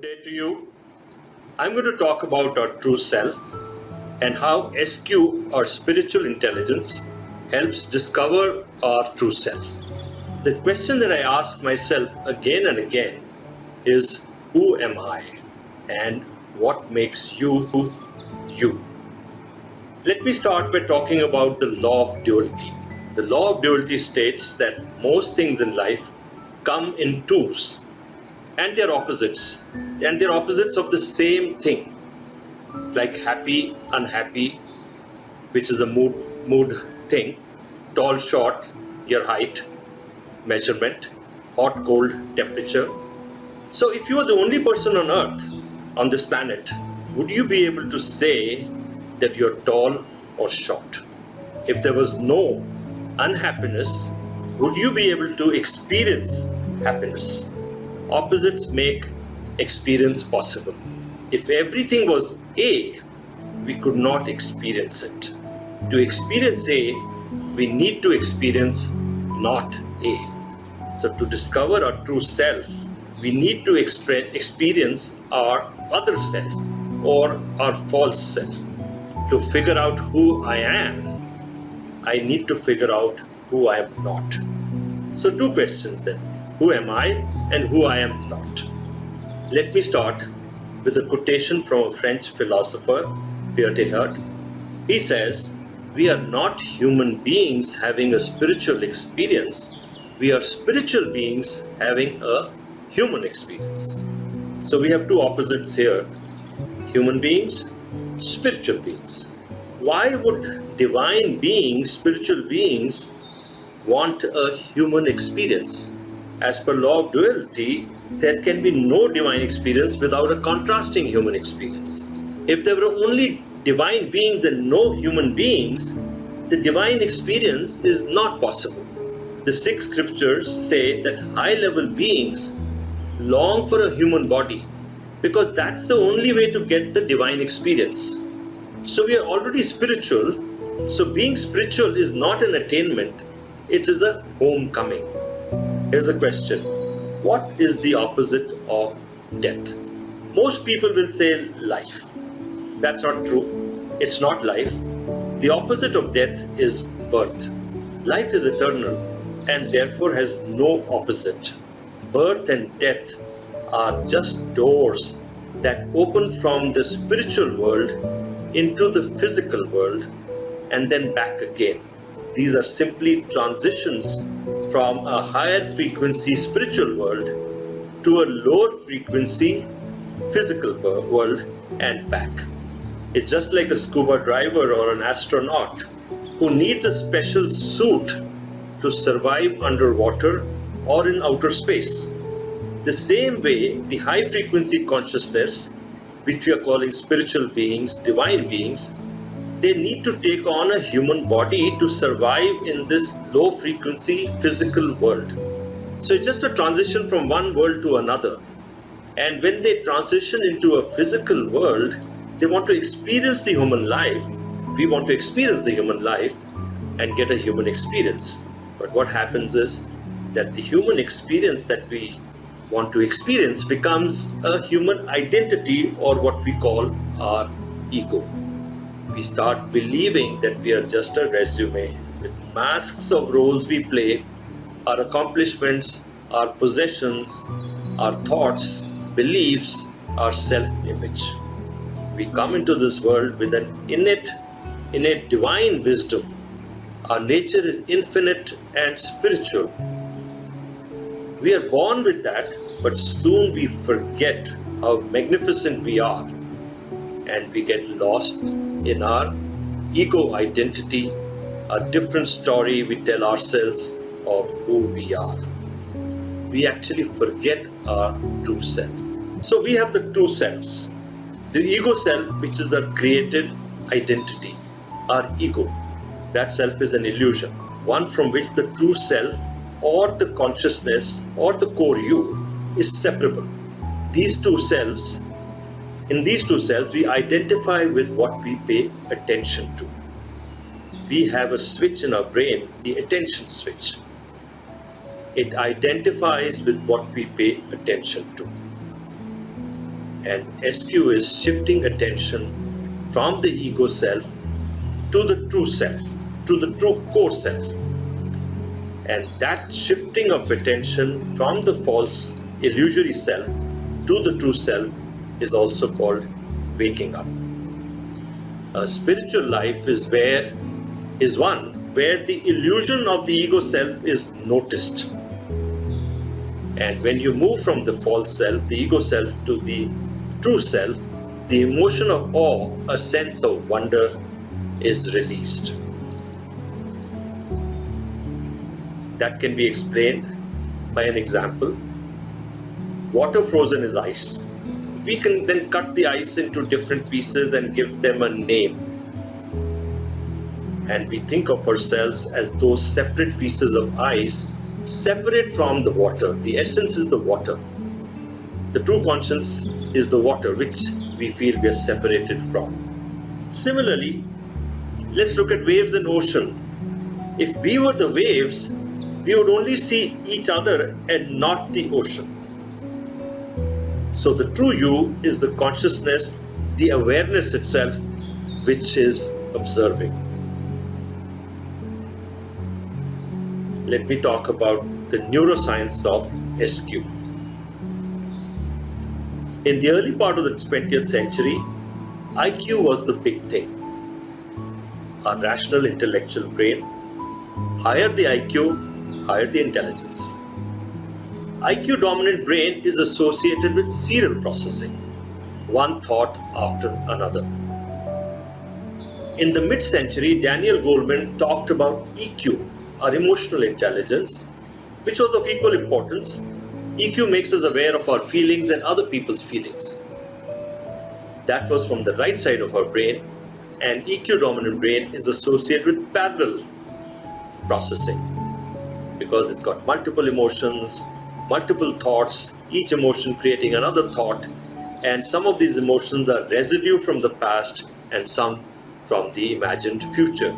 Good day to you. I'm going to talk about our true self and how SQ or spiritual intelligence helps discover our true self. The question that I ask myself again and again is, who am I and what makes you you? Let me start by talking about the law of duality. The law of duality states that most things in life come in twos, and they're opposites, and they're opposites of the same thing, like happy, unhappy, which is a mood thing, tall, short, your height, measurement, hot, cold, temperature. So if you are the only person on earth, on this planet, would you be able to say that you're tall or short? If there was no unhappiness, would you be able to experience happiness? Opposites make experience possible. If everything was A, we could not experience it. To experience A, we need to experience not A. So to discover our true self, we need to experience our other self or our false self. To figure out who I am, I need to figure out who I am not. So two questions then. Who am I and who I am not? Let me start with a quotation from a French philosopher, Pierre Teilhard. He says, "We are not human beings having a spiritual experience. We are spiritual beings having a human experience." So we have two opposites here, human beings, spiritual beings. Why would divine beings, spiritual beings, want a human experience? As per law of duality, there can be no divine experience without a contrasting human experience. If there were only divine beings and no human beings, the divine experience is not possible. The six scriptures say that high-level beings long for a human body because that's the only way to get the divine experience. So we are already spiritual. So being spiritual is not an attainment, it is a homecoming. Here's a question. What is the opposite of death? Most people will say life. That's not true. It's not life. The opposite of death is birth. Life is eternal and therefore has no opposite. Birth and death are just doors that open from the spiritual world into the physical world and then back again. These are simply transitions from a higher frequency spiritual world to a lower frequency physical world and back. It's just like a scuba diver or an astronaut who needs a special suit to survive underwater or in outer space. The same way, the high frequency consciousness, which we are calling spiritual beings, divine beings, they need to take on a human body to survive in this low frequency physical world. So it's just a transition from one world to another. And when they transition into a physical world, they want to experience the human life. We want to experience the human life and get a human experience. But what happens is that the human experience that we want to experience becomes a human identity, or what we call our ego. We start believing that we are just a resume with masks of roles we play, our accomplishments, our possessions, our thoughts, beliefs, our self-image. We come into this world with an innate divine wisdom. Our nature is infinite and spiritual. We are born with that, but soon we forget how magnificent we are, and we get lost in our ego identity, a different story we tell ourselves of who we are. We actually forget our true self. So we have the two selves. The ego self, which is our created identity, our ego. That self is an illusion, one from which the true self or the consciousness or the core you is separable. These two selves, in these two selves, we identify with what we pay attention to. We have a switch in our brain, the attention switch. It identifies with what we pay attention to. and SQ is shifting attention from the ego self to the true self, to the true core self. And that shifting of attention from the false illusory self to the true self is also called waking up. A spiritual life is one where the illusion of the ego self is noticed. And when you move from the false self, the ego self, to the true self, the emotion of awe, a sense of wonder, is released. That can be explained by an example. Water frozen is ice. We can then cut the ice into different pieces and give them a name. And we think of ourselves as those separate pieces of ice, separate from the water. The essence is the water. The true conscience is the water which we feel we are separated from. Similarly, let's look at waves and ocean. If we were the waves, we would only see each other and not the ocean. So the true you is the consciousness, the awareness itself, which is observing. Let me talk about the neuroscience of SQ. In the early part of the 20th century, IQ was the big thing. Our rational intellectual brain. Higher the IQ, higher the intelligence. IQ dominant brain is associated with serial processing, one thought after another. In the mid-century, Daniel Goleman talked about EQ, our emotional intelligence, which was of equal importance. EQ makes us aware of our feelings and other people's feelings. That was from the right side of our brain, and EQ dominant brain is associated with parallel processing because it's got multiple emotions, multiple thoughts, each emotion creating another thought, and some of these emotions are residue from the past and some from the imagined future.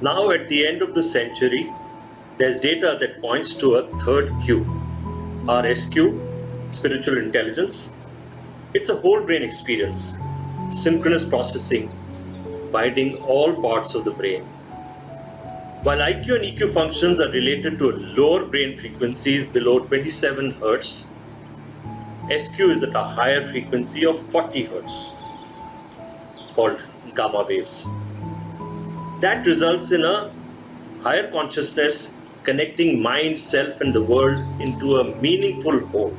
Now at the end of the century, there's data that points to a third Q, our SQ, spiritual intelligence. It's a whole brain experience, synchronous processing, binding all parts of the brain. While IQ and EQ functions are related to lower brain frequencies below 27 Hz, SQ is at a higher frequency of 40 Hz, called gamma waves. That results in a higher consciousness connecting mind, self, and the world into a meaningful whole.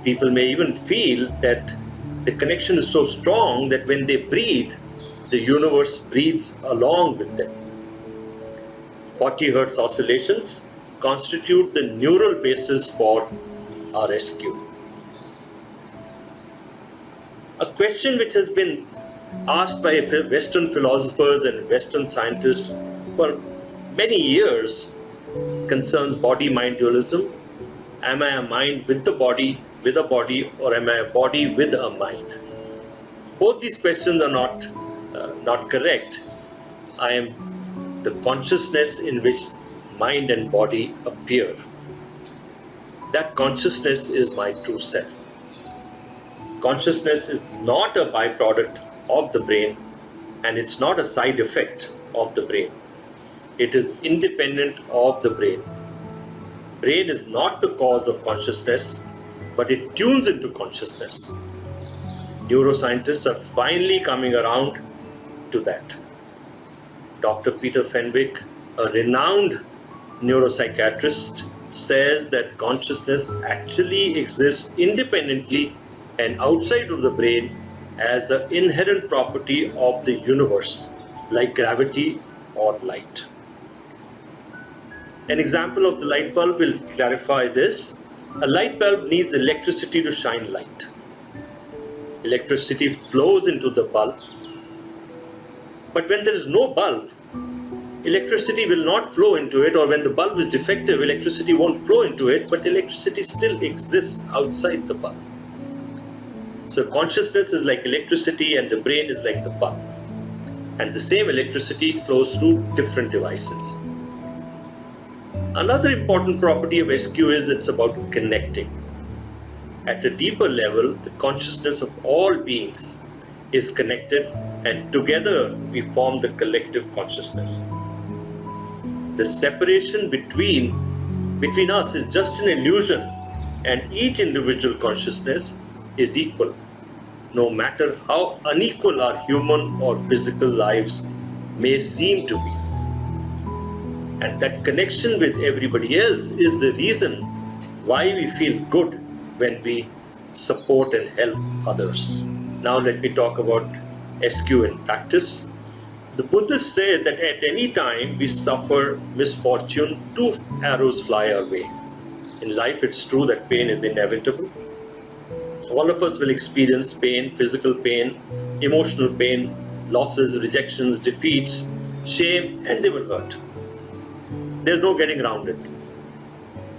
People may even feel that the connection is so strong that when they breathe, the universe breathes along with them. 40 Hz oscillations constitute the neural basis for our SQ. A question which has been asked by Western philosophers and Western scientists for many years concerns body-mind dualism. Am I a mind with a body, or am I a body with a mind? Both these questions are not correct. I am the consciousness in which mind and body appear. That consciousness is my true self. Consciousness is not a byproduct of the brain, and it's not a side effect of the brain. It is independent of the brain. Brain is not the cause of consciousness, but it tunes into consciousness. Neuroscientists are finally coming around to that. Dr. Peter Fenwick, a renowned neuropsychiatrist, says that consciousness actually exists independently and outside of the brain as an inherent property of the universe, like gravity or light. An example of the light bulb will clarify this. A light bulb needs electricity to shine light. Electricity flows into the bulb. But when there is no bulb, electricity will not flow into it, or when the bulb is defective, electricity won't flow into it, but electricity still exists outside the bulb. So consciousness is like electricity and the brain is like the bulb. And the same electricity flows through different devices. Another important property of SQ is it's about connecting. At a deeper level, the consciousness of all beings is connected, and together we form the collective consciousness. The separation between us is just an illusion, and each individual consciousness is equal, no matter how unequal our human or physical lives may seem to be. And that connection with everybody else is the reason why we feel good when we support and help others. Now let me talk about SQ in practice. The Buddhists say that at any time we suffer misfortune, two arrows fly our way. In life, it's true that pain is inevitable. All of us will experience pain, physical pain, emotional pain, losses, rejections, defeats, shame, and they will hurt. There's no getting around it.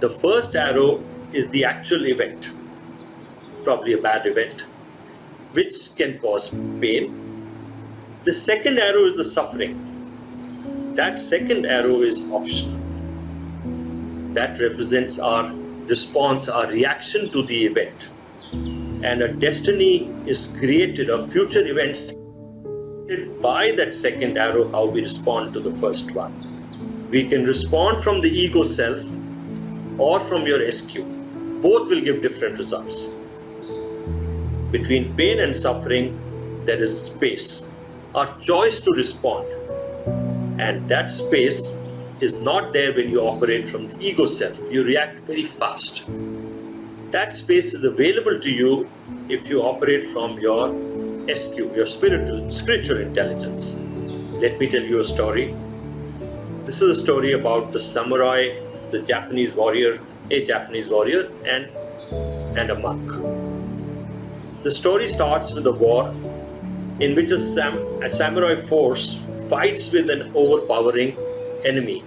The first arrow is the actual event, probably a bad event, which can cause pain. The second arrow is the suffering. That second arrow is optional. That represents our response, our reaction to the event. And a destiny is created, or future events by that second arrow, how we respond to the first one. We can respond from the ego self or from your SQ. Both will give different results. Between pain and suffering, there is space, our choice to respond. And that space is not there when you operate from the ego self. You react very fast. That space is available to you if you operate from your SQ, your spiritual intelligence. Let me tell you a story. This is a story about the samurai, the Japanese warrior, a Japanese warrior, and a monk. The story starts with a war in which a samurai force fights with an overpowering enemy.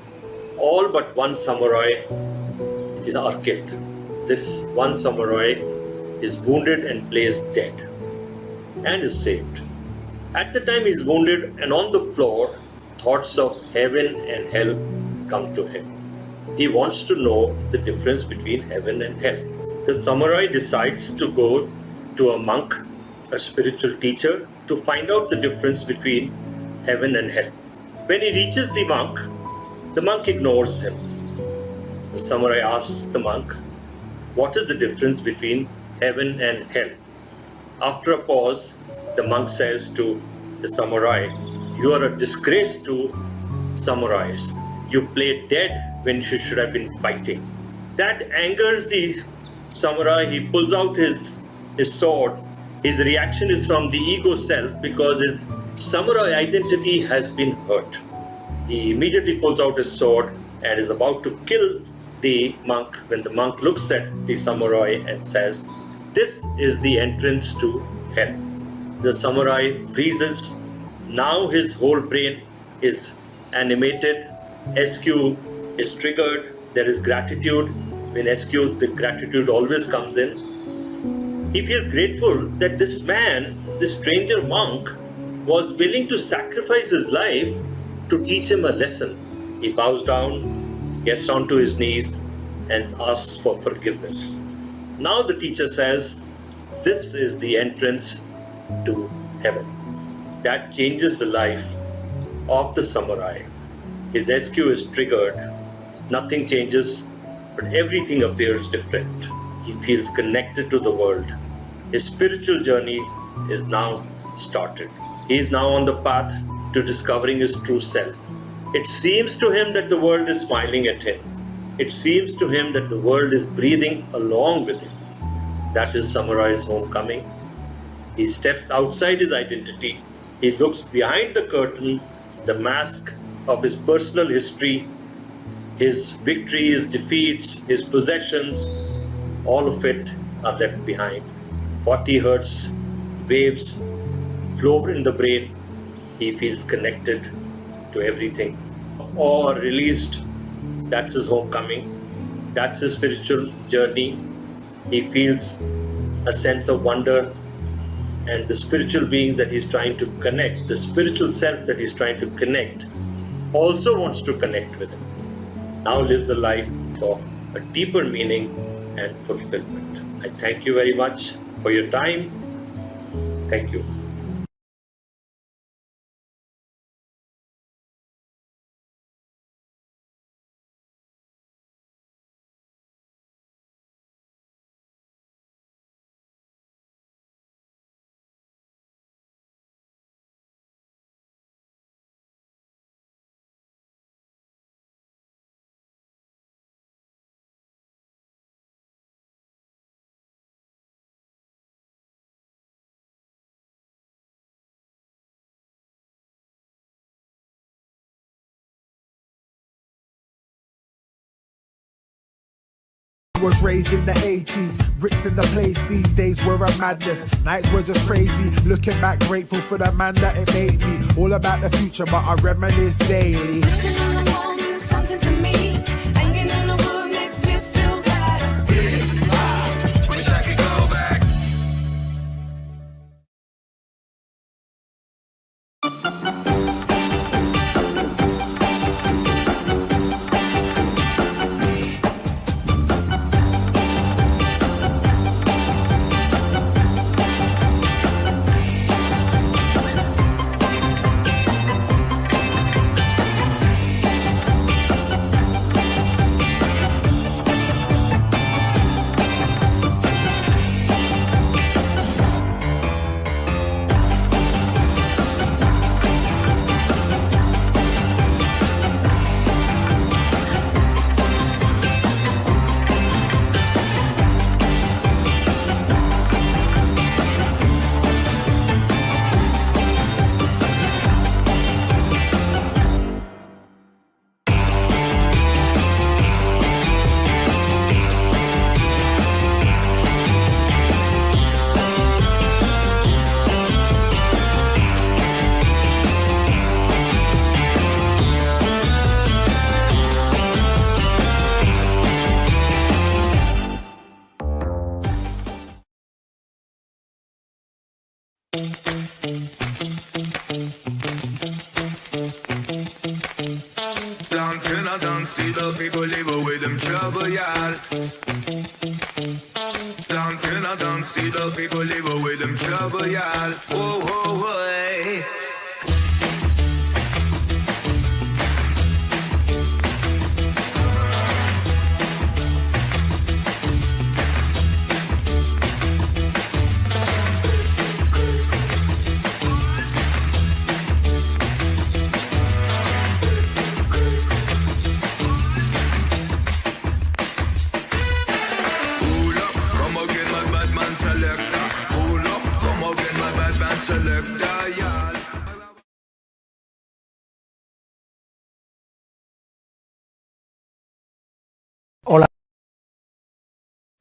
All but one samurai are killed. This one samurai is wounded and plays dead and is saved. At the time he's wounded and on the floor, thoughts of heaven and hell come to him. He wants to know the difference between heaven and hell. The samurai decides to go to a monk, a spiritual teacher, to find out the difference between heaven and hell. When he reaches the monk ignores him. The samurai asks the monk, "What is the difference between heaven and hell?" After a pause, the monk says to the samurai, "You are a disgrace to samurais. You played dead when you should have been fighting." That angers the samurai. He pulls out his sword. His reaction is from the ego self because his samurai identity has been hurt. He immediately pulls out his sword and is about to kill the monk when the monk looks at the samurai and says, "This is the entrance to hell." The samurai freezes. Now his whole brain is animated. SQ is triggered. There is gratitude. When SQ, the gratitude always comes in. He feels grateful that this man, this stranger monk, was willing to sacrifice his life to teach him a lesson. He bows down, gets down to his knees, and asks for forgiveness. Now the teacher says, "This is the entrance to heaven." That changes the life of the samurai. His SQ is triggered. Nothing changes, but everything appears different. He feels connected to the world. His spiritual journey is now started. He is now on the path to discovering his true self. It seems to him that the world is smiling at him. It seems to him that the world is breathing along with him. That is samurai's homecoming. He steps outside his identity. He looks behind the curtain, the mask of his personal history, his victories, defeats, his possessions, all of it are left behind. 40 hertz waves flow in the brain. He feels connected to everything. Or released, that's his homecoming. That's his spiritual journey. He feels a sense of wonder, and the spiritual beings that he's trying to connect, the spiritual self that he's trying to connect, also wants to connect with him. Now lives a life of a deeper meaning and fulfillment. I thank you very much for your time. Thank you. Was raised in the 80s, bricks in the place. These days were a madness, nights were just crazy. Looking back, grateful for the man that it made me. All about the future, but I reminisce daily. Looking on the wall means something to me. Hanging in the wood makes me feel better. Wish I could go back. Long till I don't see the people live with them trouble, y'all. Long till I don't see the people live with them trouble, y'all. Whoa, whoa, whoa.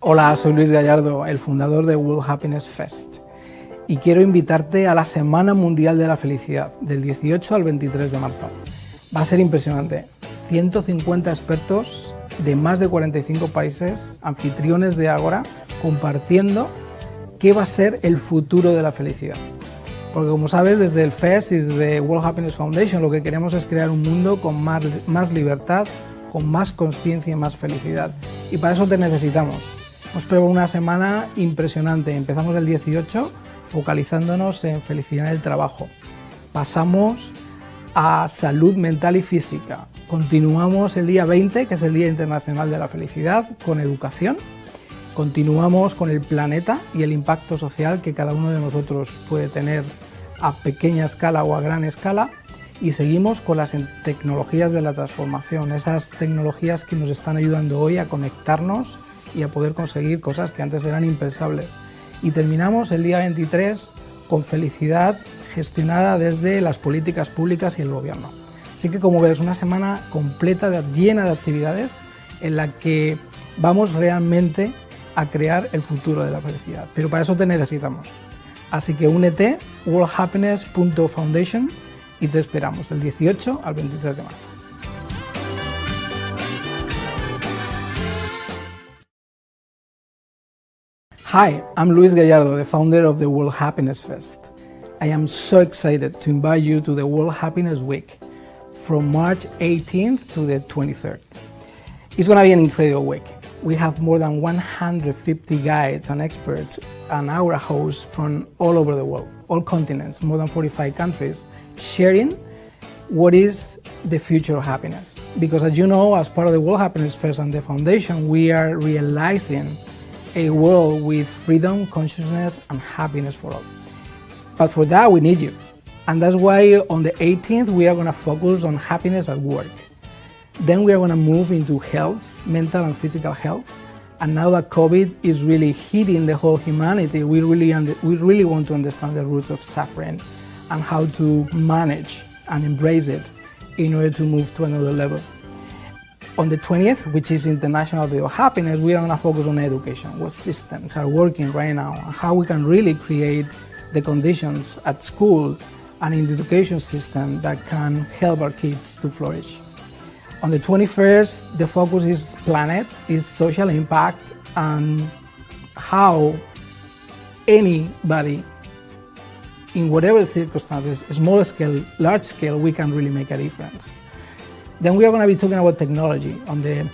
Hola, soy Luis Gallardo, el fundador de World Happiness Fest, y quiero invitarte a la Semana Mundial de la Felicidad, del 18 al 23 de marzo. Va a ser impresionante. 150 expertos de más de 45 países, anfitriones de Ágora, compartiendo qué va a ser el futuro de la felicidad. Porque como sabes, desde el Fest y desde World Happiness Foundation lo que queremos es crear un mundo con más libertad, con más conciencia y más felicidad. Y para eso te necesitamos. Hemos preparado una semana impresionante. Empezamos el 18 focalizándonos en felicidad en el trabajo. Pasamos a salud mental y física. Continuamos el día 20, que es el Día Internacional de la Felicidad, con educación. Continuamos con el planeta y el impacto social que cada uno de nosotros puede tener a pequeña escala o a gran escala. Y seguimos con las tecnologías de la transformación, esas tecnologías que nos están ayudando hoy a conectarnos y a poder conseguir cosas que antes eran impensables. Y terminamos el día 23 con felicidad gestionada desde las políticas públicas y el gobierno. Así que, como ves, una semana completa, llena de actividades en la que vamos realmente a crear el futuro de la felicidad. Pero para eso te necesitamos. Así que únete, worldhappiness.foundation, y te esperamos del 18 al 23 de marzo. Hi, I'm Luis Gallardo, the founder of the World Happiness Fest. I am so excited to invite you to the World Happiness Week from March 18th to the 23rd. It's going to be an incredible week. We have more than 150 guides and experts and our hosts from all over the world, all continents, more than 45 countries, sharing what is the future of happiness. Because as you know, as part of the World Happiness Fest and the Foundation, we are realizing a world with freedom, consciousness, and happiness for all. But for that, we need you. And that's why on the 18th, we are going to focus on happiness at work. Then we are going to move into health, mental and physical health. And now that COVID is really hitting the whole humanity, we really want to understand the roots of suffering and how to manage and embrace it in order to move to another level. On the 20th, which is International Day of Happiness, we are going to focus on education, what systems are working right now, and how we can really create the conditions at school and in the education system that can help our kids to flourish. On the 21st, the focus is planet, is social impact, and how anybody, in whatever circumstances, small scale, large scale, we can really make a difference. Then we are going to be talking about technology on the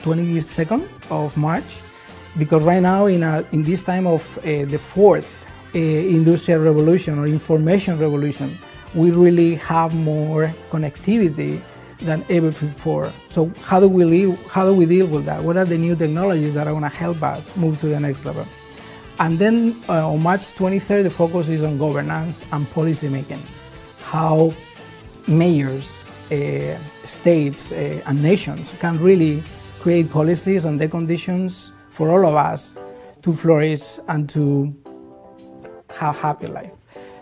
22nd of March, because right now in this time of the fourth industrial revolution or information revolution, we really have more connectivity than ever before. So how do we deal with that? What are the new technologies that are going to help us move to the next level? And then on March 23rd, the focus is on governance and policy making. How mayors, states, and nations can really create policies and the conditions for all of us to flourish and to have a happy life.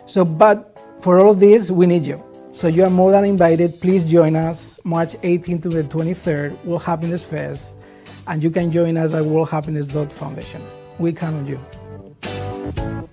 So, but for all of this, we need you. So you are more than invited. Please join us March 18th to the 23rd, World Happiness Fest, and you can join us at worldhappiness.foundation. We count on you.